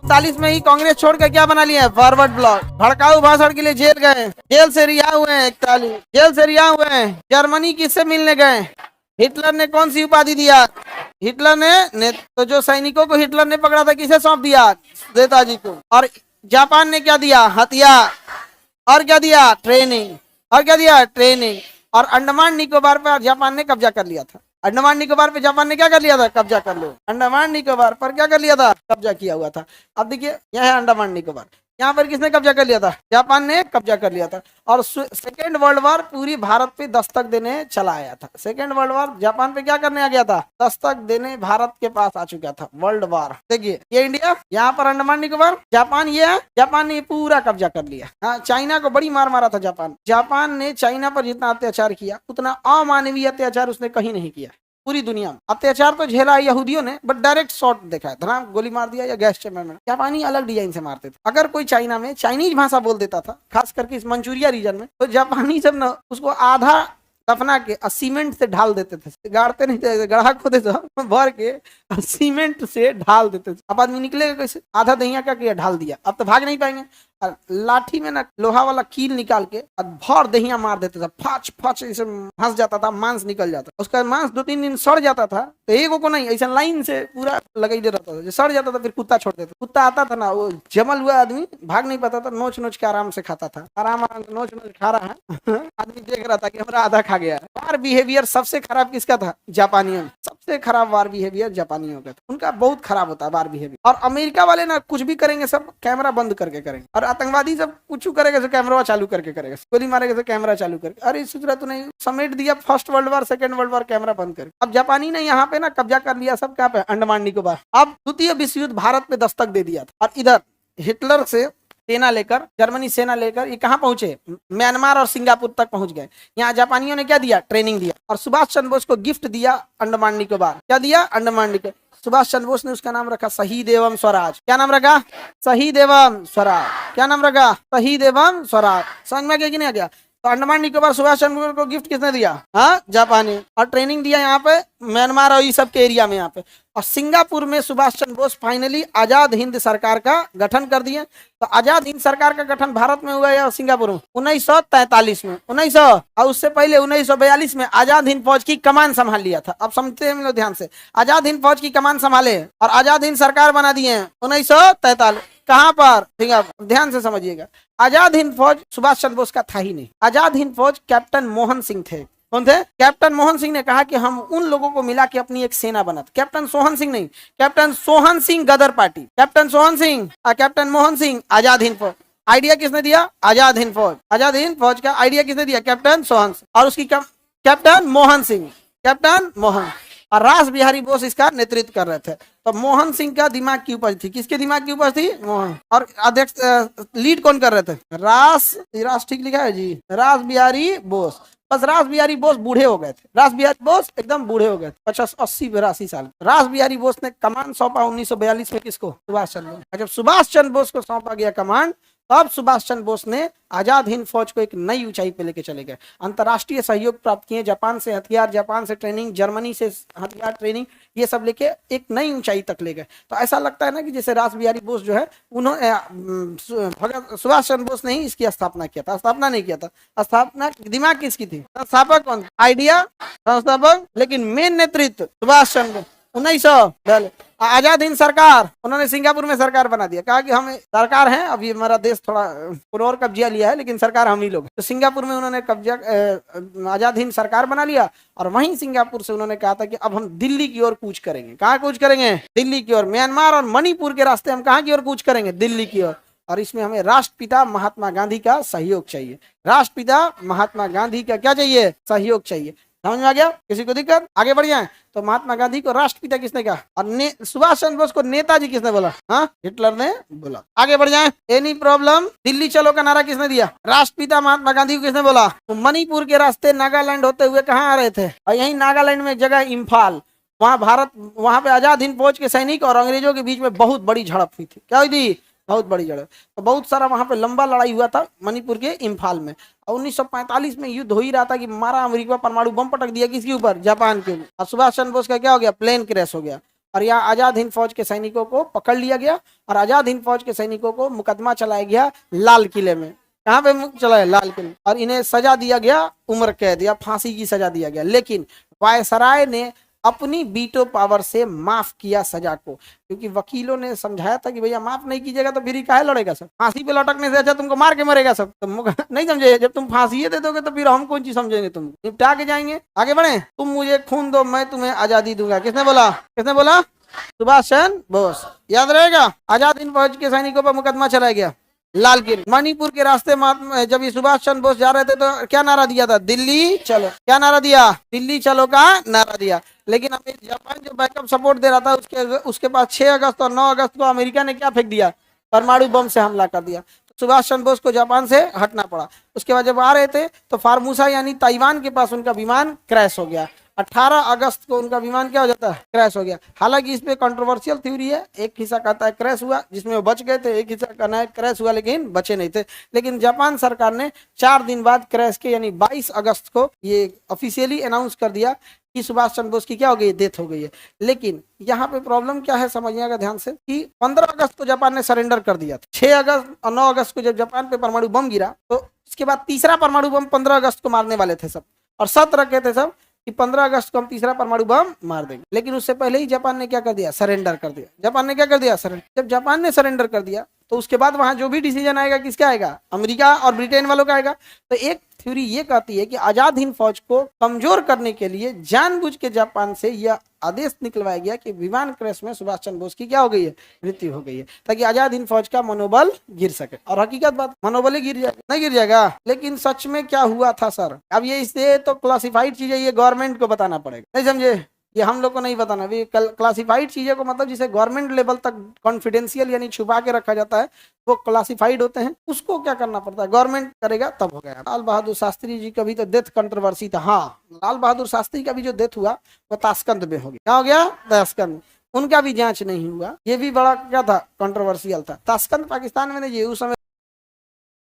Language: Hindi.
40 में ही कांग्रेस छोड़ के क्या बना लिया है, फॉरवर्ड ब्लॉक। भड़काऊ भाषण के लिए जेल गए, जेल से रिहा हुए हैं 41, जेल से रिहा हुए हैं। जर्मनी किससे मिलने गए, हिटलर ने कौन सी उपाधि दिया, हिटलर ने तो जो सैनिकों को हिटलर ने पकड़ा था किसे सौंप दिया, नेताजी को। और जापान ने क्या दिया, हथियार, और क्या दिया, ट्रेनिंग, और क्या दिया, ट्रेनिंग। और अंडमान निकोबार पर जापान ने कब्जा कर लिया था। अंडमान निकोबार पे जापान ने क्या कर लिया था, कब्जा कर लो। अंडमान निकोबार पर क्या कर लिया था, कब्जा किया हुआ था। अब देखिए यह है अंडमान निकोबार, यहाँ पर किसने कब्जा कर लिया था, जापान ने कब्जा कर लिया था। और सेकेंड वर्ल्ड वॉर पूरी भारत पे दस्तक देने चला आया था। सेकेंड वर्ल्ड वॉर जापान पे क्या करने आ गया था, दस्तक देने भारत के पास आ चुका था। वर्ल्ड वॉर देखिए, ये इंडिया, यहाँ पर अंडमान निकोबार, जापान ये है, जापान ने पूरा कब्जा कर लिया। हाँ, चाइना को बड़ी मार मारा था जापान। जापान ने चाइना पर जितना अत्याचार किया उतना अमानवीय अत्याचार उसने कहीं नहीं किया। पूरी दुनिया में अत्याचार तो झेला यहूदियों ने, बट डायरेक्ट शॉट देखा है, धड़ाम गोली मार दिया या गैस चैम्बर में। जापानी अलग डिजाइन से मारते थे। अगर कोई चाइना में चाइनीज भाषा बोल देता था, खास करके इस मंचूरिया रीजन में, तो जापानी जब न उसको आधा दफना के सीमेंट से ढाल देते थे, गाड़ते नहीं थे, गढ़ा खोदे थे भर के सीमेंट से ढाल देते थे। अब आदमी निकलेगा कैसे, आधा दहिया क्या किया, ढाल दिया, अब तो भाग नहीं पाएंगे। और लाठी में ना लोहा वाला कील निकाल के भर दहिया मार देते थे, फाच फाच ऐसे फंस जाता था, मांस निकल जाता, उसका मांस 2-3 दिन सड़ जाता था। तो एगो को नहीं, ऐसा लाइन से पूरा लगाई दे रहता था, सड़ जाता था फिर कुत्ता छोड़ देता। कुत्ता आता था ना, वो जमल हुआ आदमी भाग नहीं पाता था, नोच नोच के आराम से खाता था, आराम आराम से नोच नोच खा रहा है आदमी देख रहा था कि हमारा आधा खा गया। वार बिहेवियर सबसे खराब किसका था, जापानियों। सबसे खराब वार बिहेवियर जापानियों का था, उनका बहुत खराब होता है वार बिहेवियर। और अमेरिका वाले ना कुछ भी करेंगे सब कैमरा बंद करके करेंगे, और आतंकवादी सब कुछ करेगा तो कैमरा चालू करके करेगा, गोली मारेगा तो कैमरा चालू करके। अरे सूचना तो नहीं समेट दिया first world war, second world war, camera बंद करके। अब जापानी ने यहाँ पे ना कब्जा कर लिया सब, क्या पे, अंडमान निकोबार। अब द्वितीय विश्व युद्ध भारत पे दस्तक दे दिया था। और इधर हिटलर से सेना लेकर, जर्मनी सेना लेकर ये कहाँ पहुंचे, म्यांमार और सिंगापुर तक पहुंच गए। यहाँ जापानियों ने क्या दिया, ट्रेनिंग दिया। और सुभाष चंद्र बोस को गिफ्ट दिया अंडमान निकोबार। क्या दिया, अंडमान निकोबार। सुभाष चंद्र बोस ने उसका नाम रखा शहीद एवं स्वराज। क्या नाम रखा, शहीद एवं स्वराज। क्या नाम रखा, शहीद एवं स्वराज। समझ में गया कि नहीं आ गया। तो अंडमान निकोबार सुभाष चंद्र बोस को गिफ्ट किसने दिया, हाँ, जापानी। और ट्रेनिंग दिया यहाँ पे म्यांमार और ये सब के एरिया में यहाँ पे। और सिंगापुर में सुभाष चंद्र बोस फाइनली आजाद हिंद सरकार का गठन कर दिए। तो आजाद हिंद सरकार का गठन भारत में हुआ है सिंगापुर में 1943 में, 1900, और उससे पहले 1942 में आजाद हिंद फौज की कमान संभाल लिया था। अब समझते हैं ध्यान से, आजाद हिंद फौज की कमान संभाले और आजाद हिंद सरकार बना दिए हैं 1943। कहाँ पर, सिंगापुर। ध्यान से समझिएगा, आजाद हिंद फौज सुभाष चंद्र बोस का था ही नहीं। आजाद हिंद फौज कैप्टन मोहन सिंह थे। कौन थे, कैप्टन मोहन सिंह ने कहा कि हम उन लोगों को मिला के अपनी एक सेना बनाते। कैप्टन सोहन सिंह नहीं, captain Sohan Singh Ghadar party, captain Sohan Singh, captain Mohan Singh Azad Hind Fauj. Idea किसने दिया, आजाद हिंद फौज। आजाद हिंद फौज का आइडिया किसने दिया, कैप्टन सोहन सिंह। और उसकी कैप्टन मोहन सिंह, कैप्टन मोहन। और रास बिहारी बोस इसका नेतृत्व कर रहे थे। तो मोहन सिंह का दिमाग की उपज थी, किसके दिमाग की उपज थी, मोहन। और अध्यक्ष लीड कौन कर रहे थे, रास ठीक लिखा है जी, रास बिहारी बोस। बस रास बिहारी बोस बूढ़े हो गए थे, रास बिहारी बोस एकदम बूढ़े हो गए थे, 50-80-82 साल। रास बिहारी बोस ने कमान सौंपा 1942 में किसको, सुभाष चंद्र बोस। जब सुभाष चंद्र बोस को सौंपा गया कमान, तब सुभाष चंद्र बोस ने आजाद हिंद फौज को एक नई ऊंचाई पे लेके चले गए। अंतर्राष्ट्रीय सहयोग प्राप्त किए, जापान से हथियार, जापान से ट्रेनिंग, जर्मनी से हथियार ट्रेनिंग, ये सब लेके एक नई ऊंचाई तक ले गए। तो ऐसा लगता है ना कि जैसे रास बिहारी बोस जो है, उन्होंने सुभाष चंद्र बोस ने ही इसकी स्थापना किया था। स्थापना नहीं किया था, स्थापना दिमाग किसकी थी, संस्थापक कौन, आइडिया संस्थापक, लेकिन मेन नेतृत्व सुभाष चंद्र। 1900 आजाद हिंद सरकार, उन्होंने सिंगापुर में सरकार बना दिया। कहा कि हम सरकार हैं, अभी हमारा देश थोड़ा और कब्जा लिया है, लेकिन सरकार हम ही लोग। तो सिंगापुर में उन्होंने कब्जा आजाद हिंद सरकार बना लिया। और वहीं सिंगापुर से उन्होंने कहा था कि अब हम दिल्ली की ओर कूच करेंगे। कहाँ कूच करेंगे, दिल्ली की ओर। म्यांमार और मणिपुर के रास्ते हम कहाँ की ओर कूच करेंगे, दिल्ली की ओर। और इसमें हमें राष्ट्रपिता महात्मा गांधी का सहयोग चाहिए। राष्ट्रपिता महात्मा गांधी का क्या चाहिए, सहयोग चाहिए। समझ में आ गया, किसी को दिक्कत, आगे बढ़ जाए। तो महात्मा गांधी को राष्ट्रपिता किसने कहा, और सुभाष चंद्र बोस को नेताजी किसने बोला, हाँ, हिटलर ने बोला। आगे बढ़ जाए। एनी प्रॉब्लम, दिल्ली चलो का नारा किसने दिया, राष्ट्रपिता महात्मा गांधी को किसने बोला। तो मणिपुर के रास्ते नागालैंड होते हुए कहाँ आ रहे थे, और यही नागालैंड में जगह इम्फाल, वहां पे आजाद हिंद फौज के सैनिक और अंग्रेजों के बीच में बहुत बड़ी झड़प हुई थी। क्या हुई थी, बहुत बड़ी झड़प। तो बहुत सारा वहां पे लंबा लड़ाई हुआ था मणिपुर के इम्फाल में। और 1945 में युद्ध हो ही रहा था कि मारा अमेरिका परमाणु बम पटक दिया किसके ऊपर, जापान के ऊपर। और सुभाष चंद्र बोस का क्या हो गया, प्लेन क्रैश हो गया। और यहाँ आजाद हिंद फौज के सैनिकों को पकड़ लिया गया और आजाद हिंद फौज के सैनिकों को मुकदमा चलाया गया लाल किले में। कहाँ पे चला है? लाल किले। और इन्हें सजा दिया गया उम्र कैद या फांसी की सजा दिया गया, लेकिन वायसराय ने अपनी बीटो पावर से माफ किया सजा को, क्योंकि वकीलों ने समझाया था कि भैया माफ नहीं कीजिएगा तो फिर काहे लड़ेगा सब, फांसी पे लटकने से अच्छा तुमको मार के मरेगा सब। तुम नहीं समझे? जब तुम फांसी दे दोगे तो फिर हम कौन चीज समझेंगे, तुम निपटा के जाएंगे। आगे बढ़े। तुम मुझे खून दो मैं तुम्हें आजादी दूंगा, किसने बोला? किसने बोला? सुभाष चंद्र बोस। याद रहेगा। आजाद हिंद फौज के सैनिकों पर मुकदमा चलाया गया लाल किले। मणिपुर के रास्ते में जब ये सुभाष चंद्र बोस जा रहे थे तो क्या नारा दिया था? दिल्ली चलो। क्या नारा दिया? दिल्ली चलो का नारा दिया। लेकिन अभी जापान जो बैकअप सपोर्ट दे रहा था उसके पास 6 अगस्त और 9 अगस्त को अमेरिका ने क्या फेंक दिया? परमाणु बम से हमला कर दिया। सुभाष चंद्र बोस को जापान से हटना पड़ा। उसके बाद जब आ रहे थे तो फार्मूसा यानी ताइवान के पास उनका विमान क्रैश हो गया। 18 अगस्त को उनका विमान क्या हो जाता है? क्रैश हो गया। हालांकि इस पे कंट्रोवर्शियल थ्योरी है, एक हिस्सा कहता है क्रैश हुआ जिसमें वो बच गए थे, एक हिस्सा कहना है क्रैश हुआ लेकिन बचे नहीं थे। लेकिन जापान सरकार ने 4 दिन बाद क्रैश के यानी 22 अगस्त को ये ऑफिशियली अनाउंस कर दिया कि सुभाष चंद्र बोस की क्या हो गई? डेथ हो गई है। लेकिन यहाँ पे प्रॉब्लम क्या है समझिएगा ध्यान से कि 15 अगस्त को जापान ने सरेंडर कर दिया था। 6 अगस्त और 9 अगस्त को जब जापान पे परमाणु बम गिरा तो उसके बाद तीसरा परमाणु बम 15 अगस्त को मारने वाले थे सब, और शर्त रखे थे सब कि 15 अगस्त को हम तीसरा परमाणु बम मार देंगे। लेकिन उससे पहले ही जापान ने क्या कर दिया? सरेंडर कर दिया। जापान ने क्या कर दिया? सरेंडर। जब जापान ने सरेंडर कर दिया तो उसके बाद वहां जो भी डिसीजन आएगा किसका आएगा? अमेरिका और ब्रिटेन वालों का आएगा। तो एक थ्योरी ये कहती है कि आजाद हिंद फौज को कमजोर करने के लिए जानबूझ के जापान से यह आदेश निकलवाया गया कि विमान क्रैश में सुभाष चंद्र बोस की क्या हो गई है? मृत्यु हो गई है, ताकि आजाद हिंद फौज का मनोबल गिर सके। और हकीकत बात मनोबल ही गिर जाएगा, नहीं गिर जाएगा। लेकिन सच में क्या हुआ था सर? अब ये इससे तो क्लासिफाइड चीजें ये गवर्नमेंट को बताना पड़ेगा, नहीं समझे? ये हम लोग को नहीं बताना। क्लासिफाइड चीजें को मतलब जिसे गवर्नमेंट लेवल तक कॉन्फिडेंशियल यानी छुपा के रखा जाता है वो क्लासिफाइड होते हैं, उसको क्या करना पड़ता है? गवर्नमेंट करेगा तब हो गया। लाल बहादुर शास्त्री जी का भी तो डेथ कंट्रोवर्सी था। हाँ, लाल बहादुर शास्त्री का भी जो डेथ हुआ वो ताशकंद में हो गया। क्या हो गया? ताशकंद। उनका भी जांच नहीं हुआ, ये भी बड़ा क्या था? कंट्रोवर्शियल था। ताशकंद पाकिस्तान में नहीं, उस समय